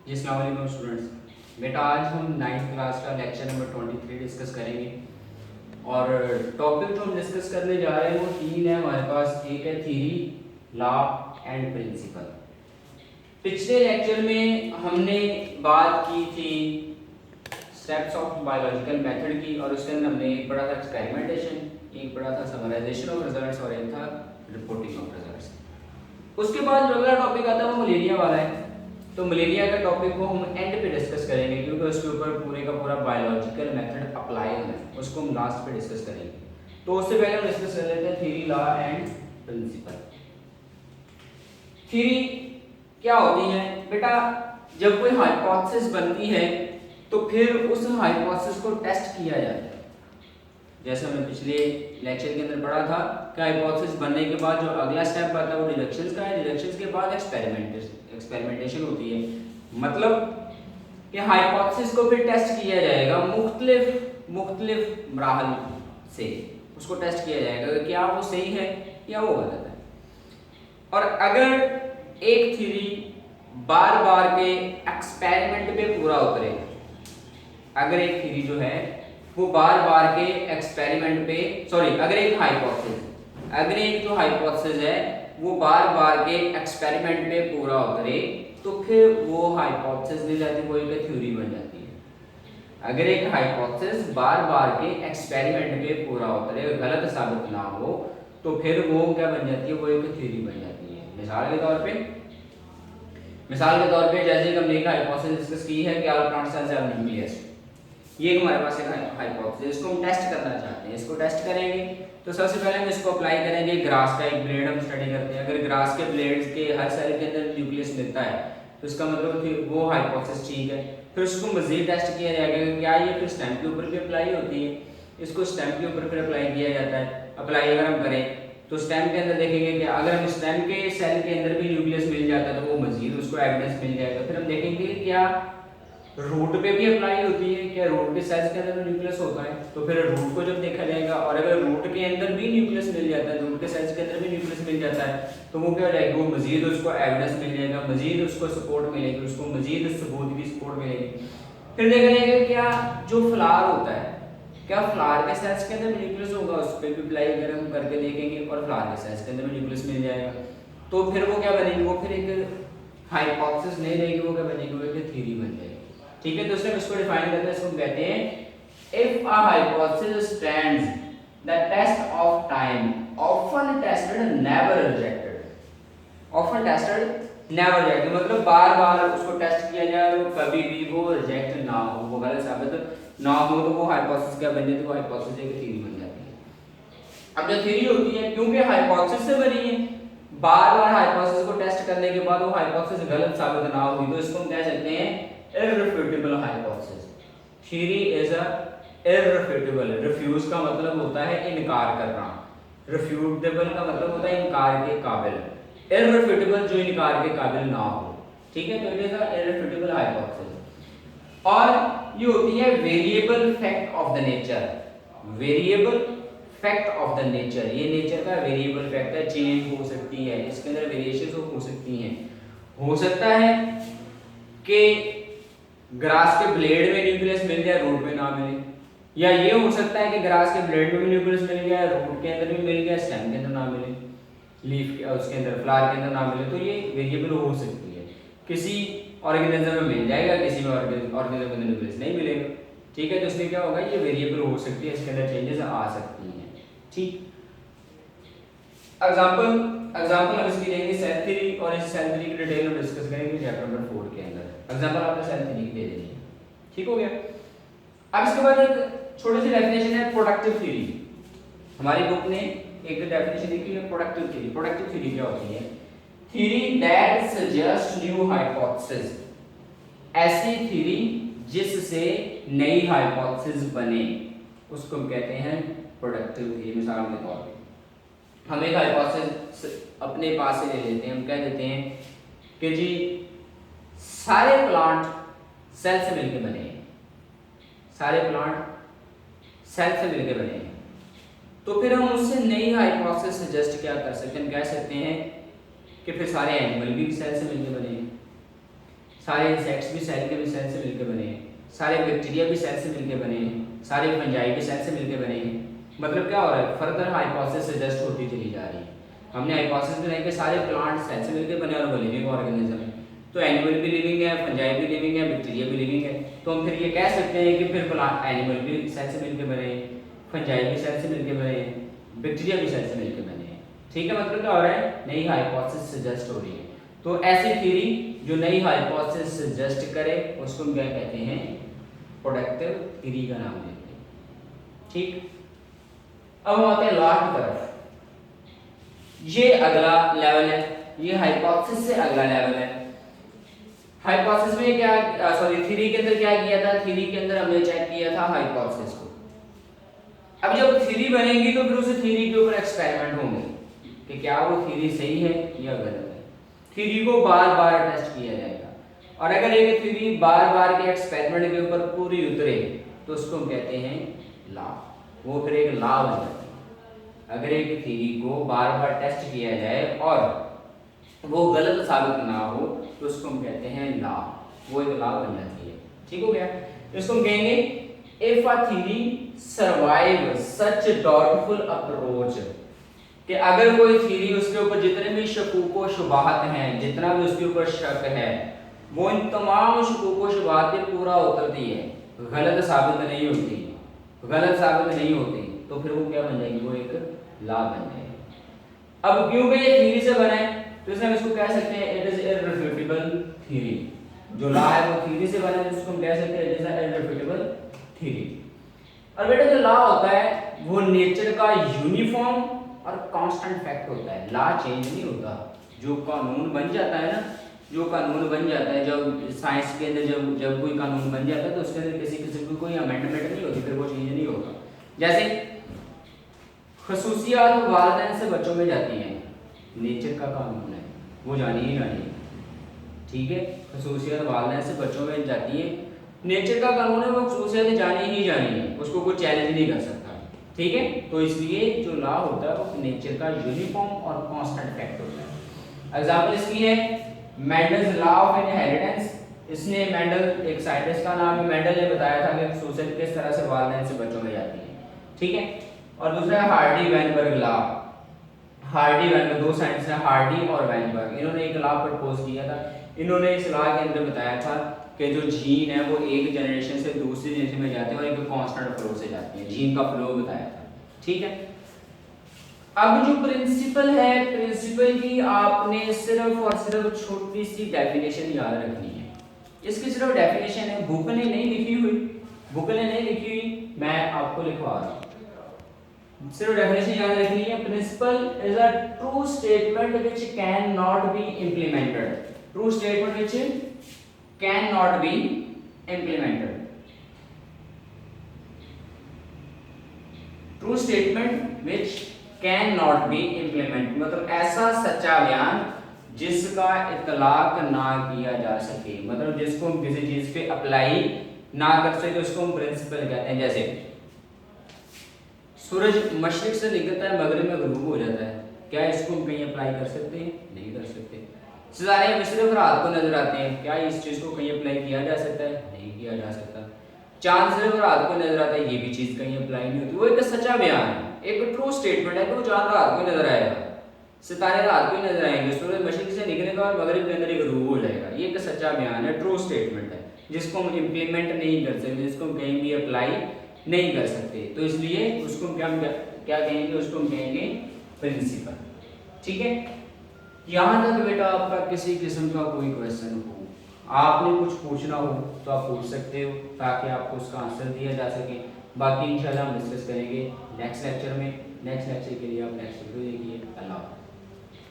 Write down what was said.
जी अस्सलाम वालेकुम स्टूडेंट्स। बेटा आज हम 9th क्लास का लेक्चर नंबर 23 डिस्कस करेंगे और टॉपिक जो हम डिस्कस करने जा रहे हैं वो तीन है हमारे पास। एक है थ्योरी, लॉ एंड प्रिंसिपल। पिछले लेक्चर में हमने बात की थी स्टेप्स ऑफ बायोलॉजिकल मेथड की और उसके अंदर हमने एक पढ़ा था एक्सपेरिमेंटेशन, एक पढ़ा था समराइजेशन ऑफ रिजल्ट्स और एक था रिपोर्टिंग ऑफ रिजल्ट्स। उसके बाद जो अगला टॉपिक आता है वो मलेरिया वाला है। तो मलेरिया का टॉपिक को हम एंड पे डिस्कस करेंगे क्योंकि उसके ऊपर पूरे का पूरा बायोलॉजिकल मेथड अप्लाई है, उसको हम लास्ट पे डिस्कस करेंगे। तो उससे पहले हम डिस्कस कर लेते हैं theory, law and principle. Theory क्या होती है बेटा? जब कोई हाइपोथेसिस बनती है तो फिर उस हाइपोथेसिस को टेस्ट किया जाता है। जैसे हमने पिछले लेक्चर के अंदर पढ़ा था कि हाइपोथेसिस बनने के बाद जो अगला स्टेप आता है वो डिडक्शंस का है। डिडक्शंस के बाद एक्सपेरिमेंटेशन होती है, मतलब कि हाइपोथेसिस को फिर टेस्ट किया जाएगा मुख्तलिफ मराहल से। उसको टेस्ट किया जाएगा कि क्या वो सही है या वो गलत है। और अगर एक थ्योरी बार बार के एक्सपेरिमेंट पे पूरा उतरे, अगर एक थ्योरी जो है वो बार बार के एक्सपेरिमेंट पे अगर एक जो हाइपोथेसिस है वो बार बार के एक्सपेरिमेंट पे पूरा उतरे तो फिर वो हाइपोथेसिस नहीं जाती, वो एक थ्योरी बन जाती है। अगर एक हाइपोथेसिस बार बार के एक्सपेरिमेंट पे पूरा उतरे, गलत साबित ना हो, तो फिर वो क्या बन जाती है? वो एक थ्योरी बन जाती है। मिसाल के तौर पे जैसे कि हमने एक हाइपोथेसिस डिस्कस की है कि all plant cells have nucleus. ये हमारे पास एक हाइपोथेसिस, इसको हम टेस्ट करना चाहते हैं। इसको टेस्ट करेंगे तो सबसे पहले हम इसको अप्लाई करेंगे। ग्रास का एक ब्लेड हम स्टडी करते हैं, अगर ग्रास के ब्लेड्स के हर सेल के अंदर न्यूक्लियस मिलता है तो इसका मतलब फिर वो हाइपोथेसिस ठीक है। फिर उसको मजीद टेस्ट किया जाएगा कि क्या ये फिर स्टेम के ऊपर भी अप्लाई होती है। इसको स्टेम के ऊपर फिर अप्लाई किया जाता है। अप्लाई अगर हम करें तो स्टेम के अंदर देखेंगे कि अगर हम स्टेम के सेल के अंदर भी न्यूक्लियस मिल जाता है तो वो मजीद उसको एविडेंस मिल जाएगा। फिर हम देखेंगे क्या रूट पे भी अप्लाई होती है, क्या रूट के सेल्स के अंदर न्यूक्लियस होता है, तो फिर रूट को जब देखा जाएगा और अगर रूट के अंदर भी न्यूक्लियस मिल जाता है, रूट के सेल्स के अंदर भी न्यूक्लियस मिल जाता है, तो वो क्या हो जाएगा? वो मजीद उसको एविडेंस मिल जाएगा, मजीद उसको सपोर्ट मिलेगी, उसको मजीद सबूत की सपोर्ट मिलेगी। फिर देखा जाएगा क्या जो फ्लावर होता है, क्या फ्लावर के सेल्स के अंदर भी न्यूक्लियस होगा, उस पर भी अप्लाई अगर हम करके देखेंगे और फ्लावर के सेल्स के अंदर भी न्यूक्लियस मिल जाएगा, तो फिर वो क्या बनेगी? वो फिर एक हाइपोथेसिस नहीं रहेगी, वो क्या बनेगी? वो एक थ्योरी बन जाएगी। ठीक है, तो इसको डिफाइन करते हैं, इसको कहते हैं if a hypothesis stands the test of time often tested never rejected. Often tested never rejected मतलब बार बार उसको टेस्ट किया जाए तो कभी भी वो रिजेक्ट ना हो, वो गलत साबित ना हो, तो वो हाइपोथेसिस क्या बन जाती है? वो हाइपोथेसिस एक थ्योरी बन जाती है। अब जो थ्योरी होती है क्योंकि हाइपोथेसिस से बनी है, बार बार हाइपोथेसिस को टेस्ट करने के बाद वो हाइपोथेसिस गलत साबित ना हुई तो इसको हम कह सकते हैं irrefutable hypothesis. Theory is a irrefutable. Refuse का मतलब होता है इनकार करना, refutable का मतलब होता है इनकार के काबिल, irrefutable जो इनकार के काबिल ना हो। ठीक है, तो it is a irrefutable hypothesis। और ये होती है variable fact of the nature। variable fact of the nature, ये नेचर का variable fact है, चेंज हो सकती है, इसके अंदर वेरिएशंस हो सकती हैं। हो सकता है कि ग्रास के ब्लेड में न्यूक्लियस मिल जाए, रूट में ना मिले, या ये हो सकता है कि ग्रास के ब्लेड में भी न्यूक्लियस मिल गया, रूट के अंदर भी मिल गया, स्टेम के अंदर ना मिले, लीफ के उसके अंदर फ्लावर के अंदर ना मिले। तो ये वेरिएबल हो सकती है, किसी ऑर्गेनिज्म में मिल जाएगा, किसी में ऑर्गेनिज्म में न्यूक्लियस नहीं मिलेगा। ठीक है, तो इसलिए क्या होगा? ये वेरिएबल हो सकती है, इसके अंदर चेंजेस आ सकती हैं। ठीक, एग्जांपल हम इसकी लेंगे सेल थ्योरी, और इस सेल थ्योरी की डिटेल में डिस्कस करेंगे चैप्टर नंबर 4 के अंदर। एग्जांपल आपने सेल थ्योरी की दे देनी है। ठीक हो गया। अब इसके बाद एक छोटी सी डेफिनेशन है प्रोडक्टिव थ्योरी। हमारी बुक ने एक डेफिनेशन लिखी है प्रोडक्टिव थ्योरी। प्रोडक्टिव थ्योरी क्या होती है? Theory that suggest new hypothesis, ऐसी थ्योरी जिससे नई हाइपोथेसिस बने, उसको हम कहते हैं प्रोडक्टिव थ्योरी। मिसाल के तौर पे हम एक हाइपोथेसिस अपने पास से ले लेते हैं, हम कह देते हैं कि जी सारे प्लांट सेल से मिलकर बने हैं, सारे प्लांट सेल से मिलकर बने हैं। तो फिर हम उससे नई हाइपोथेसिस सजेस्ट क्या कर सकते हैं? हम कह सकते हैं कि फिर सारे एनिमल भी सेल से मिलकर बने हैं, सारे इंसेक्ट्स भी सेल से मिलकर बने हैं, सारे बैक्टीरिया भी सेल से मिलकर बने हैं, सारे फंजाई भी सेल से मिलकर बने हैं। मतलब क्या हो रहा है, फर्दर हाइपोथेसिस सजेस्ट होती चली जा रही है। हमने हाइपोथेसिस बनाई कि सारे प्लांट सेल से मिलकर बने और वो लिविंग ऑर्गेनिज्म है, तो एनिमल भी लिविंग है, फंजाई भी लिविंग है, बैक्टीरिया भी लिविंग है। तो हम फिर ये कह सकते हैं कि फिर एनिमल भी सेल से मिलकर बने हैं, फंजाई भी सेल से मिलकर बने हैं, बैक्टीरिया भी सेल से मिलकर बने हैं। ठीक है, मतलब क्या हो रहा है, नई हाइपोथेसिस सजेस्ट हो रही है। तो ऐसी थ्योरी जो नई हाइपोथेसिस सजेस्ट करे उसको हम क्या कहते हैं, प्रोडक्टिव थ्योरी का नाम देते हैं। ठीक, अब हम आते हैं लॉ की तरफ। ये अगला लेवल है, ये हाइपोथेसिस से अगला लेवल है। हाइपोथेसिस में क्या, सॉरी थ्योरी के अंदर क्या किया था, थ्योरी के अंदर हमने चेक किया था हाइपोथेसिस को। अब जब थ्योरी बनेगी तो फिर उस थ्योरी के ऊपर एक्सपेरिमेंट होंगे कि क्या वो थ्योरी सही है या गलत है। थ्योरी को बार बार टेस्ट किया जाएगा, और अगर एक थ्योरी बार बार के एक्सपेरिमेंट के ऊपर पूरी उतरे तो उसको हम कहते हैं लॉ, वो फिर एक लॉ बन जाता है। अगर एक थ्योरी को बार बार टेस्ट किया जाए और वो गलत साबित ना हो तो उसको हम कहते हैं लॉ, वो एक लॉ बन जाती है। ठीक हो गया, इसको हम कहेंगे if a theory survive such doubtful approach, कि अगर कोई थ्योरी उसके ऊपर जितने भी शकूक व शुबहात हैं, जितना भी उसके ऊपर शक है, वो इन तमाम शकूक व शुबहात पे पूरा उतरती है, गलत साबित नहीं होती, गलत साबित नहीं होती, तो फिर वो क्या बन जाएगी, वो एक लॉ बन जाएगी। अब क्योंकि ये थ्योरी से बना है तो इसमें हम इसको कह सकते हैं इट इज इररिफ्यूटेबल थ्योरी। जो लॉ है वो थ्योरी से बना है, जिसको हम कह सकते हैं इट इज इररिफ्यूटेबल थ्योरी। और बेटा जो लॉ होता है वो नेचर का यूनिफॉर्म और कांस्टेंट फैक्ट होता है, लॉ चेंज नहीं होता। जो कानून बन जाता है ना, जो कानून बन जाता है, जब साइंस के अंदर जब कोई कानून बन जाता है तो उसके अंदर किसी किस्म की कोई अमेंडमेंट नहीं होती, फिर वो चेंज नहीं होगा। जैसे खसूसियात वालिदैन से बच्चों में जाती हैं, नेचर का कानून है, वो जानिए ही जानिए। ठीक है, खसूसियात वालिदैन से बच्चों में जाती है, नेचर का कानून है, वो खसूसियात जानी ही जानी है, उसको कोई चैलेंज नहीं कर सकता। ठीक है, तो इसलिए जो लॉ होता है वो नेचर का यूनिफॉर्म और कांस्टेंट फैक्ट होता है। एग्जांपल इसकी है मेंडल्स लॉ ऑफ इनहेरिटेंस। इसने मेंडल एक साइंटिस्ट का नाम है, मेंडल ने बताया था कि खसूसियत किस तरह से वालिदैन से बच्चों में जाती है। ठीक है, और दूसरा है Hardy Weinberg law. Hardy Weinberg, दो साइंटिस्ट हैं हार्डी और वैनबर्ग, इन्होंने एक लॉ प्रपोज किया था। इन्होंने इस लॉ के अंदर बताया था कि जो जीन है वो एक जनरेशन से दूसरी जनरेशन में जाते हैं और एक कांस्टेंट फ्लो से जाती है, जीन का फ्लो बताया था। ठीक है, अब जो प्रिंसिपल है, प्रिंसिपल की आपने सिर्फ और सिर्फ छोटी सी डेफिनेशन याद रखनी है। इसकी सिर्फ डेफिनेशन है, बुक ने नहीं लिखी हुई, बुक ने नहीं लिखी हुई, मैं आपको लिखवा रहा हूं। सिर्फ डेफिनेशन याद रखनी है। Principle is a true statement which can not be implemented, true statement which cannot be implemented. True statement which cannot be implemented, मतलब ऐसा सच्चा बयान जिसका इतलाक ना किया जा सके, मतलब जिसको हम किसी चीज पे अप्लाई ना कर सके, उसको हम प्रिंसिपल कहते हैं। जैसे सूरज मशरिक से निकलता है, मगरिब में गुरूब हो जाता है, क्या इसको हम कहीं अप्लाई कर सकते हैं? नहीं कर सकते। सितारे हमें सिर्फ रात को नजर आते हैं, क्या इस चीज को कहीं अप्लाई किया जा सकता है? नहीं किया जा सकता। चांद सिर्फ रात को नजर आता है, ये भी चीज कहीं अप्लाई नहीं होती। वो एक सच्चा बयान है, एक ट्रू स्टेटमेंट है कि वो चांद रात को नजर आएगा, सितारे रात को नजर आएंगे, सूरज मशरिक से निकलेगा और मगरिब के अंदर एक गुरूब हो जाएगा। ये एक सच्चा बयान है, ट्रू स्टेटमेंट है, जिसको हम इम्प्लीमेंट नहीं कर सकते, जिसको हम कहीं भी अप्लाई नहीं कर सकते। तो इसलिए उसको हम क्या कहेंगे, उसको हम कहेंगे प्रिंसिपल। ठीक है, यहाँ तक बेटा आपका किसी किस्म का कोई क्वेश्चन हो, आपने कुछ पूछना हो तो आप पूछ सकते हो, ताकि आपको उसका आंसर दिया जा सके। बाकी इंशाल्लाह हम डिस्कस करेंगे नेक्स्ट लेक्चर में। नेक्स्ट लेक्चर के लिए आप नेक्स्ट वीडियो देखिए। अल्लाह।